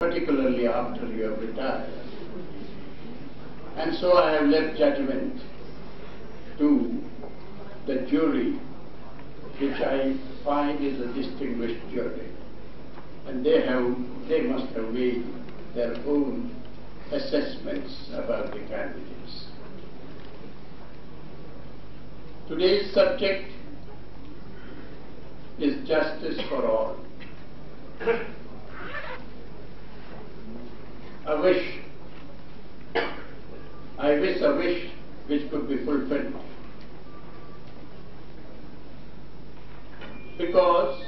particularly after you have retired. And so I have left judgment to the jury, which I find is a distinguished jury. And they must have made their own assessments about the candidates. Today's subject is justice for all. I wish a wish which could be fulfilled. Because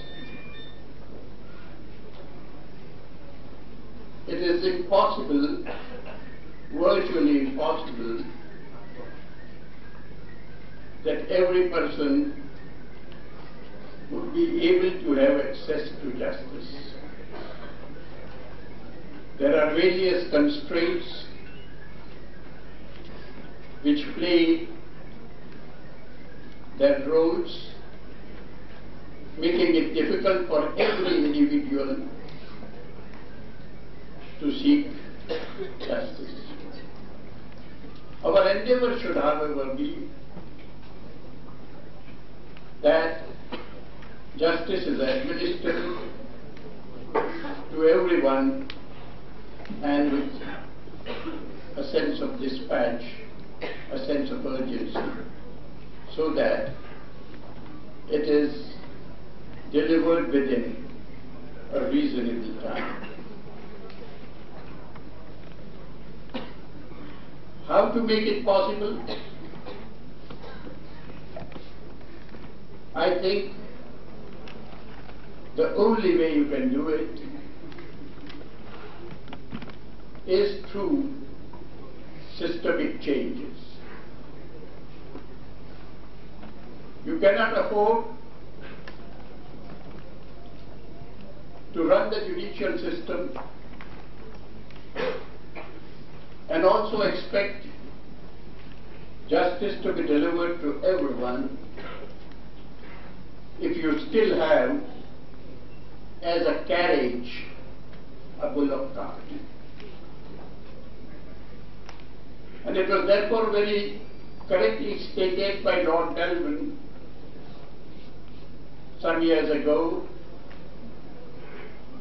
it is impossible, virtually impossible, that every person would be able to have access to justice. There are various constraints which play their roles, making it difficult for every individual to seek justice. Our endeavor should, however, be that justice is administered to everyone and with a sense of dispatch, a sense of urgency, so that it is delivered within a reasonable time. How to make it possible? I think the only way you can do it is through systemic changes. You cannot afford to run the judicial system and also expect justice to be delivered to everyone if you still have as a carriage a bullock cart. And it was therefore very correctly stated by Lord Delvin some years ago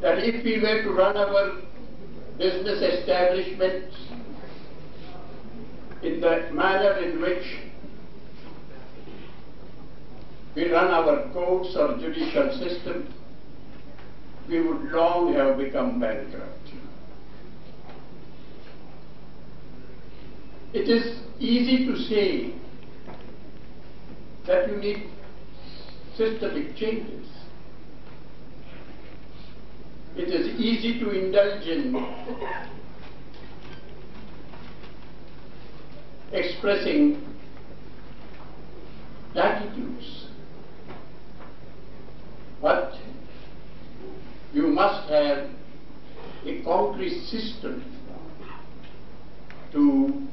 that if we were to run our business establishments in the manner in which we run our courts or judicial system, we would long have become bankrupt. It is easy to say that you need systemic changes. It is easy to indulge in expressing platitudes, but you must have a concrete system to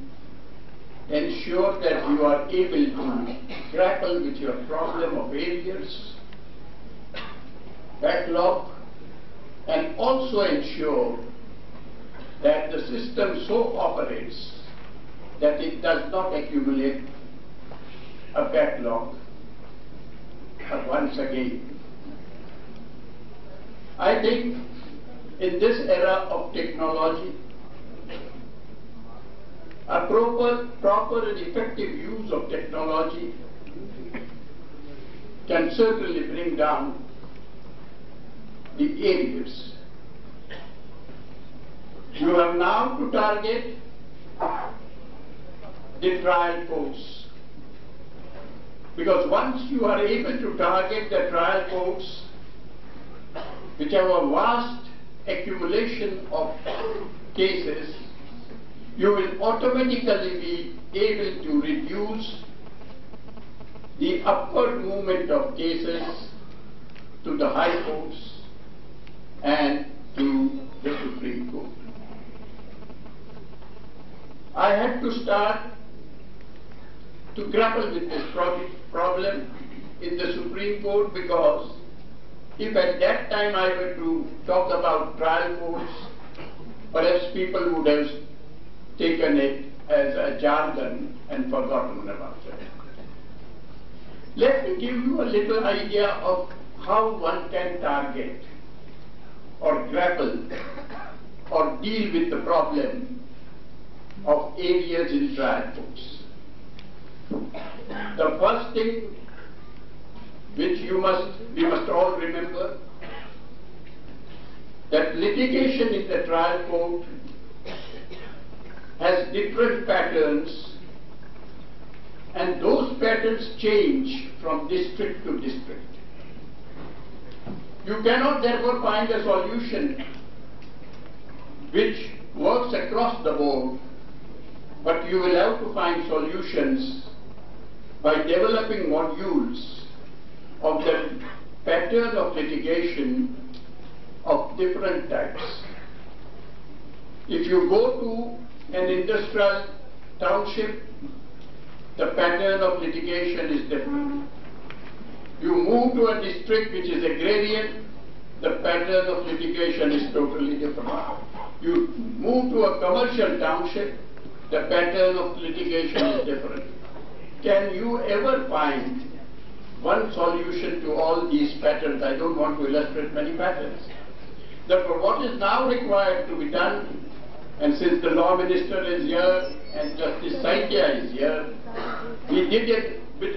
ensure that you are able to grapple with your problem of arrears, backlog, and also ensure that the system so operates that it does not accumulate a backlog once again. I think in this era of technology, a proper and effective use of technology can certainly bring down the arrears. You have now to target the trial courts, because once you are able to target the trial courts, which have a vast accumulation of cases, you will automatically be able to reduce the upward movement of cases to the high courts and to the Supreme Court. I had to start to grapple with this problem in the Supreme Court, because if at that time I were to talk about trial courts, perhaps people would have taken it as a jargon and forgotten about it. Let me give you a little idea of how one can target or grapple or deal with the problem of areas in trial courts. The first thing which we must all remember, that litigation in the trial court has different patterns, and those patterns change from district to district. You cannot therefore find a solution which works across the board, but you will have to find solutions by developing modules of the pattern of litigation of different types. If you go to an industrial township, the pattern of litigation is different. You move to a district which is agrarian, the pattern of litigation is totally different. You move to a commercial township, the pattern of litigation is different. Can you ever find one solution to all these patterns? I don't want to illustrate many patterns. Therefore, what is now required to be done, and since the law minister is here and Justice Saikya is here, we did it with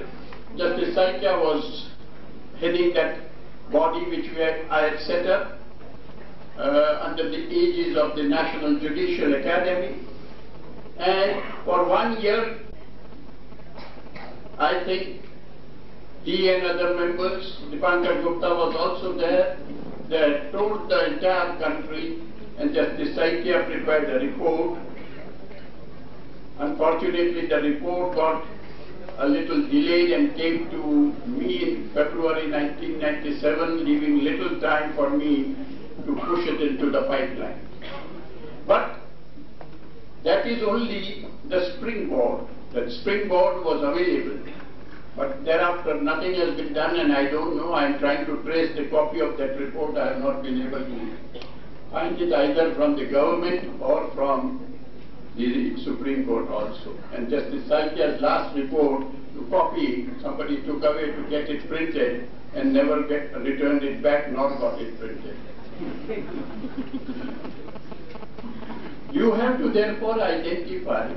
Justice Saikya was heading that body which I had set up under the aegis of the National Judicial Academy, and for 1 year I think he and other members, Dipankar Gupta was also there, they toured the entire country, and Justice Saikya prepared a report. Unfortunately, the report got a little delayed and came to me in February 1997, leaving little time for me to push it into the pipeline. But that is only the springboard. That springboard was available. But thereafter nothing has been done, and I don't know. I am trying to trace the copy of that report. I have not been able to find it either from the government or from the Supreme Court also. And Justice Saikya's last report, to copy, somebody took away to get it printed and never returned it back, nor got it printed. You have to therefore identify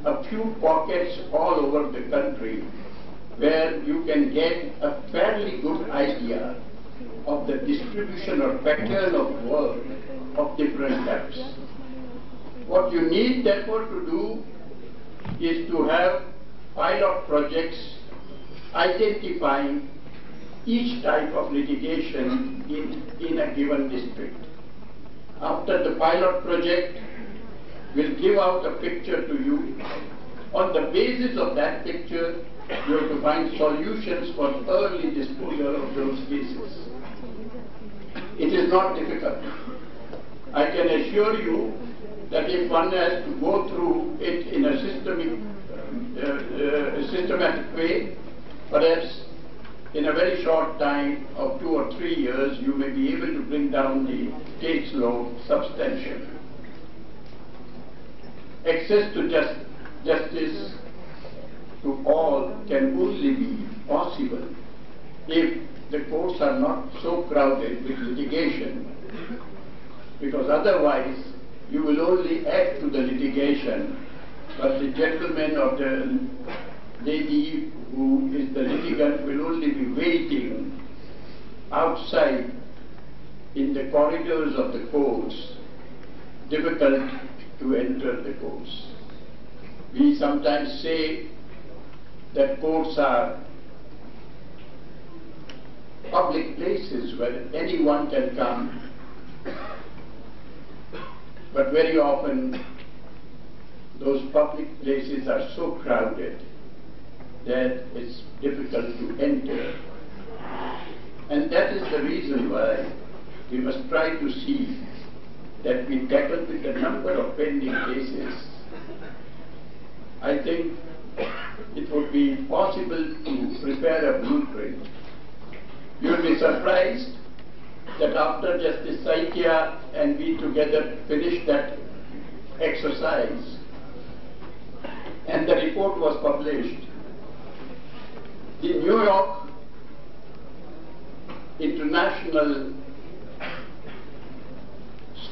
a few pockets all over the country where you can get a fairly good idea of the distribution or pattern of work of different types. What you need therefore to do is to have pilot projects identifying each type of litigation in a given district. After the pilot project will give out a picture to you. On the basis of that picture, you have to find solutions for early disposal of those cases. It is not difficult. I can assure you that if one has to go through it in a systematic way, perhaps in a very short time of 2 or 3 years, you may be able to bring down the case load substantially. Access to justice to all can only be possible if the courts are not so crowded with litigation, because otherwise you will only add to the litigation, but the gentleman or the lady who is the litigant will only be waiting outside in the corridors of the courts, difficult to enter the courts. We sometimes say that courts are public places where anyone can come, but very often those public places are so crowded that it's difficult to enter. And that is the reason why we must try to see that we tackle with the number of pending cases. I think it would be possible to prepare a blueprint. You will be surprised that after Justice Saikia and we together finished that exercise and the report was published, the New York International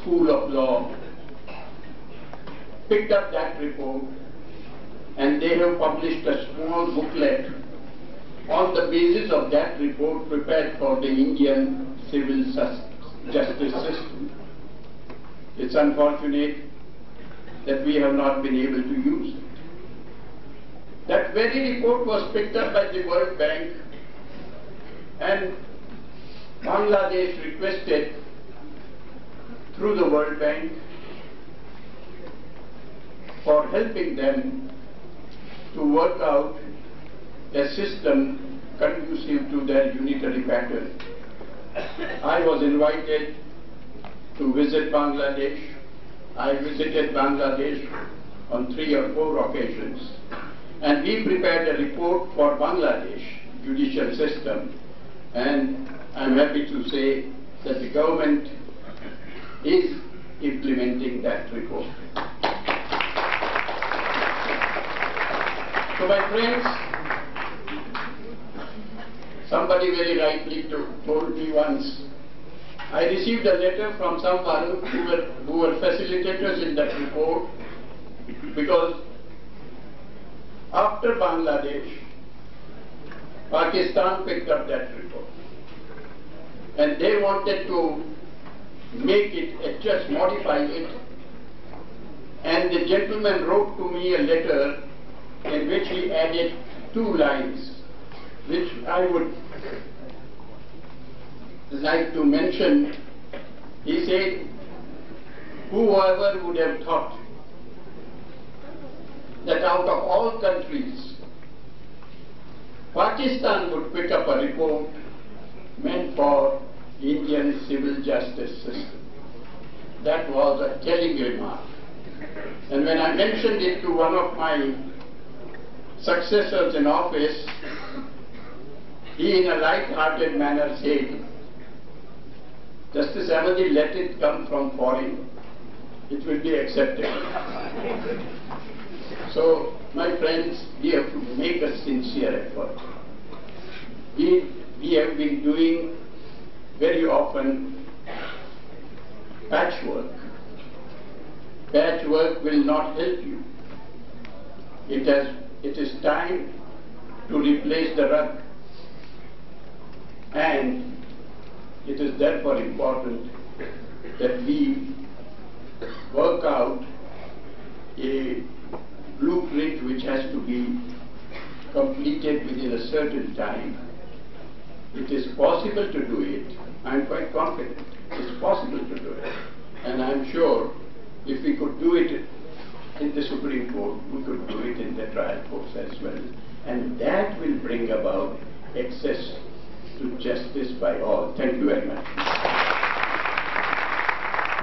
School of Law picked up that report and they have published a small booklet on the basis of that report prepared for the Indian civil justice system. It's unfortunate that we have not been able to use it. That very report was picked up by the World Bank, and Bangladesh requested through the World Bank for helping them to work out a system conducive to their unitary pattern. I was invited to visit Bangladesh. I visited Bangladesh on 3 or 4 occasions, and we prepared a report for Bangladesh judicial system, and I'm happy to say that the government is implementing that report. So my friends, somebody very rightly told me once, I received a letter from someone who were facilitators in that report, because after Bangladesh, Pakistan picked up that report and they wanted to make it, just modify it, and the gentleman wrote to me a letter in which he added 2 lines, which I would like to mention. He said, whoever would have thought that out of all countries, Pakistan would pick up a report meant for Indian civil justice system. That was a telling remark. And when I mentioned it to one of my successors in office, he in a light-hearted manner said, Justice Ahmadi, let it come from foreign, it will be accepted. So, my friends, we have to make a sincere effort. We have been doing very often patchwork. Patchwork will not help you. It is time to replace the rug, and it is therefore important that we work out a blueprint which has to be completed within a certain time. It is possible to do it. I am quite confident it's possible to do it. And I am sure if we could do it in the Supreme Court, we could do it in the trial courts as well. And that will bring about access to justice by all. Thank you very much.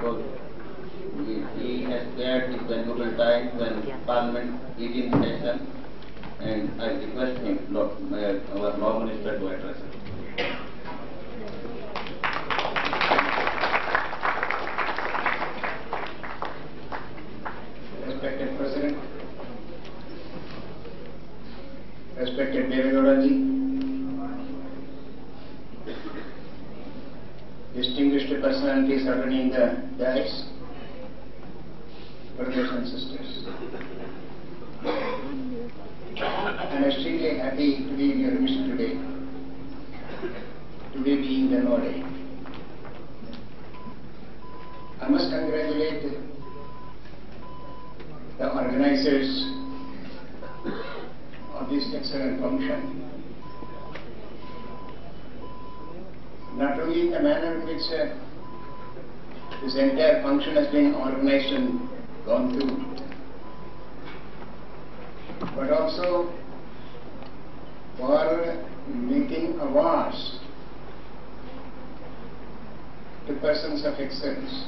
Well, he has cleared his valuable time when Parliament is in session, and I request him, our Law Minister, to address it. Respected President, respected Devegowda-ji, distinguished personalities attending the dais, brothers and sisters. I am extremely happy to be in your midst today, today being the Law Day. I must congratulate the organizers of this excellent function. Not only in the manner in which this entire function has been organized and gone through, but also for making awards to persons of excellence.